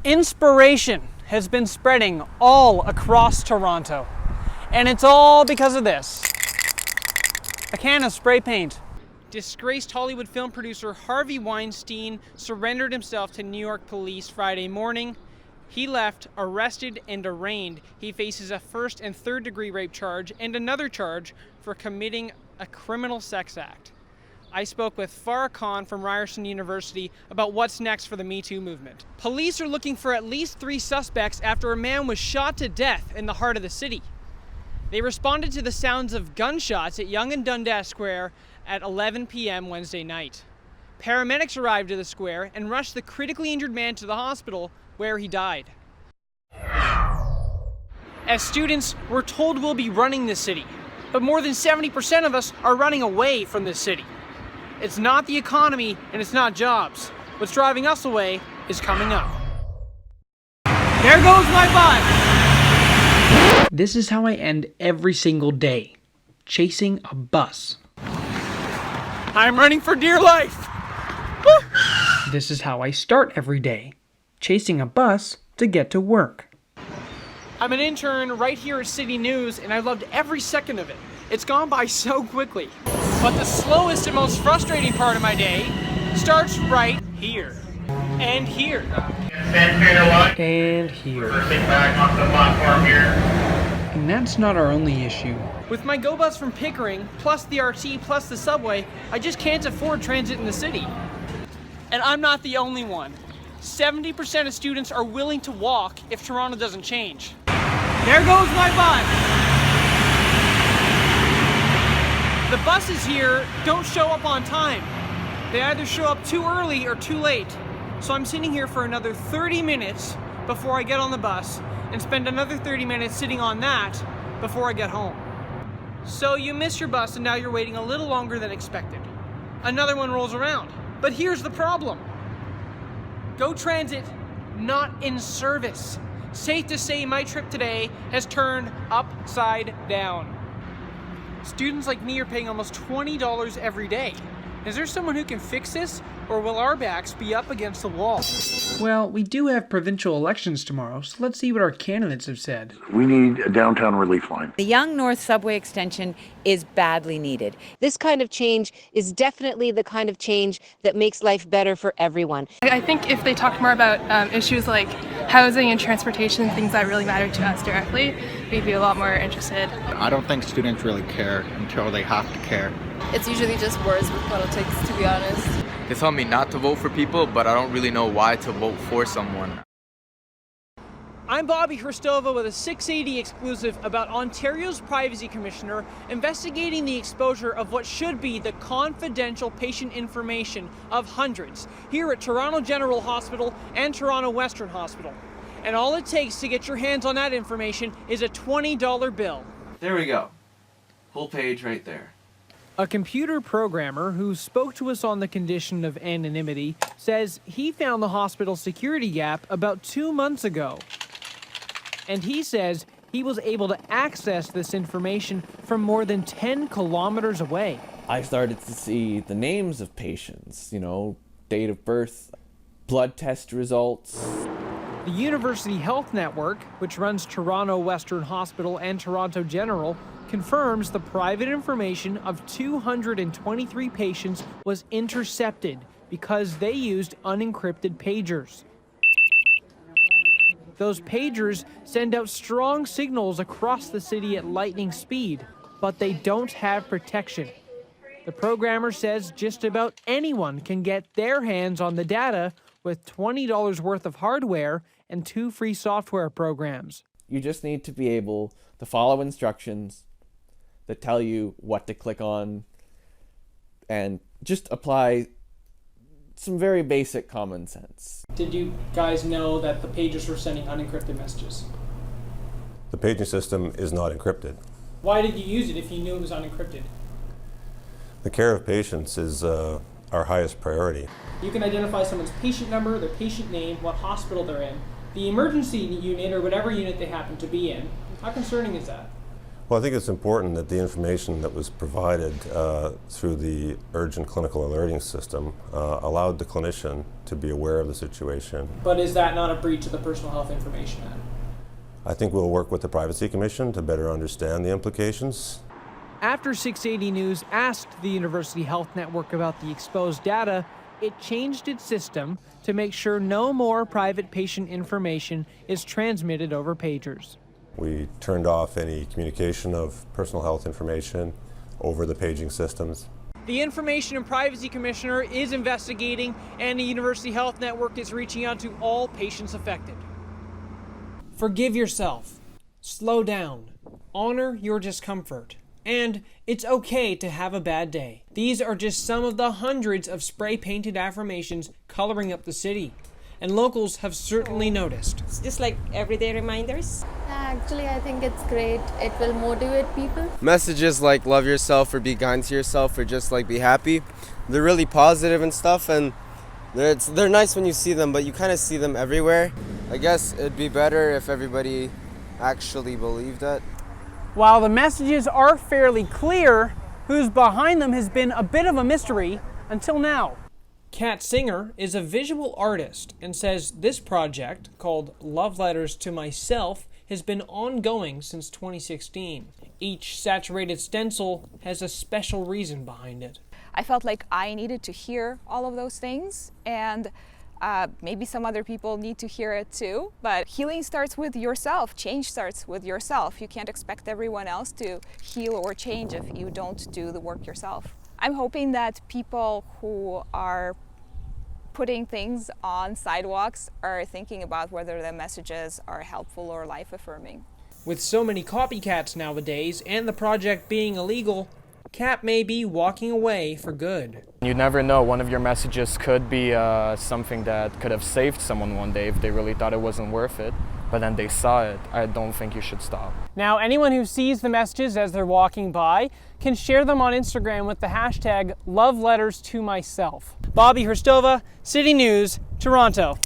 Inspiration has been spreading all across Toronto, and it's all because of this. A can of spray paint. Disgraced Hollywood film producer Harvey Weinstein surrendered himself to New York police Friday morning. He left arrested and arraigned. He faces a first and third degree rape charge and another charge for committing a criminal sex act. I spoke with Farah Khan from Ryerson University about what's next for the Me Too movement. Police are looking for at least 3 suspects after a man was shot to death in the heart of the city. They responded to the sounds of gunshots at Yonge and Dundas Square at 11 p.m. Wednesday night. Paramedics arrived at the square and rushed the critically injured man to the hospital, where he died. As students, we're told we'll be running this city, but more than 70% of us are running away from this city. It's not the economy and it's not jobs. What's driving us away is coming up. There goes my bus! This is how I end every single day, chasing a bus. I'm running for dear life! Woo! This is how I start every day, chasing a bus to get to work. I'm an intern right here at City News, and I loved every second of it. It's gone by so quickly. But the slowest and most frustrating part of my day starts right here. And here. And here. And that's not our only issue. With my GO bus from Pickering, plus the RT, plus the subway, I just can't afford transit in the city. And I'm not the only one. 70% of students are willing to walk if Toronto doesn't change. There goes my bus! The buses here don't show up on time. They either show up too early or too late. So I'm sitting here for another 30 minutes before I get on the bus and spend another 30 minutes sitting on that before I get home. So you miss your bus and now you're waiting a little longer than expected. Another one rolls around. But here's the problem. GO Transit, not in service. Safe to say my trip today has turned upside down. Students like me are paying almost $20 every day. Is there someone who can fix this, or will our backs be up against the wall? Well, we do have provincial elections tomorrow, so let's see what our candidates have said. We need a downtown relief line. The Yonge North subway extension is badly needed. This kind of change is definitely the kind of change that makes life better for everyone. I think if they talked more about issues like housing and transportation, things that really matter to us directly, we'd be a lot more interested. I don't think students really care until they have to care. It's usually just words with politics, to be honest. They tell me not to vote for people, but I don't really know why to vote for someone. I'm Bobby Hristova with a 680 exclusive about Ontario's Privacy Commissioner investigating the exposure of what should be the confidential patient information of hundreds here at Toronto General Hospital and Toronto Western Hospital. And all it takes to get your hands on that information is a $20 bill. There we go. Full page right there. A computer programmer who spoke to us on the condition of anonymity says he found the hospital security gap about 2 months ago. And he says he was able to access this information from more than 10 kilometers away. I started to see the names of patients, date of birth, blood test results. The University Health Network, which runs Toronto Western Hospital and Toronto General, confirms the private information of 223 patients was intercepted because they used unencrypted pagers. Those pagers send out strong signals across the city at lightning speed, but they don't have protection. The programmer says just about anyone can get their hands on the data with $20 worth of hardware and 2 free software programs. You just need to be able to follow instructions that tell you what to click on and just apply some very basic common sense. Did you guys know that the pagers were sending unencrypted messages? The paging system is not encrypted. Why did you use it if you knew it was unencrypted? The care of patients is our highest priority. You can identify someone's patient number, their patient name, what hospital they're in, the emergency unit or whatever unit they happen to be in. How concerning is that? Well, I think it's important that the information that was provided through the urgent clinical alerting system allowed the clinician to be aware of the situation. But is that not a breach of the Personal Health Information Act? I think we'll work with the Privacy Commission to better understand the implications. After 680 News asked the University Health Network about the exposed data, it changed its system to make sure no more private patient information is transmitted over pagers. We turned off any communication of personal health information over the paging systems. The Information and Privacy Commissioner is investigating, and the University Health Network is reaching out to all patients affected. Forgive yourself. Slow down. Honor your discomfort. And it's okay to have a bad day. These are just some of the hundreds of spray-painted affirmations coloring up the city. And locals have certainly noticed. It's just like everyday reminders. Actually, I think it's great. It will motivate people. Messages like love yourself or be kind to yourself or just like be happy, they're really positive and stuff, and they're nice when you see them, but you kind of see them everywhere. I guess it'd be better if everybody actually believed that. While the messages are fairly clear, who's behind them has been a bit of a mystery until now. Kat Singer is a visual artist and says this project, called Love Letters to Myself, has been ongoing since 2016. Each saturated stencil has a special reason behind it. I felt like I needed to hear all of those things, and maybe some other people need to hear it too, but healing starts with yourself. Change starts with yourself. You can't expect everyone else to heal or change if you don't do the work yourself. I'm hoping that people who are putting things on sidewalks are thinking about whether the messages are helpful or life-affirming. With so many copycats nowadays and the project being illegal, Kat may be walking away for good. You never know, one of your messages could be something that could have saved someone one day if they really thought it wasn't worth it, but then they saw it. I don't think you should stop. Now, anyone who sees the messages as they're walking by can share them on Instagram with the hashtag LoveLettersToMyself. Bobby Hristova, City News, Toronto.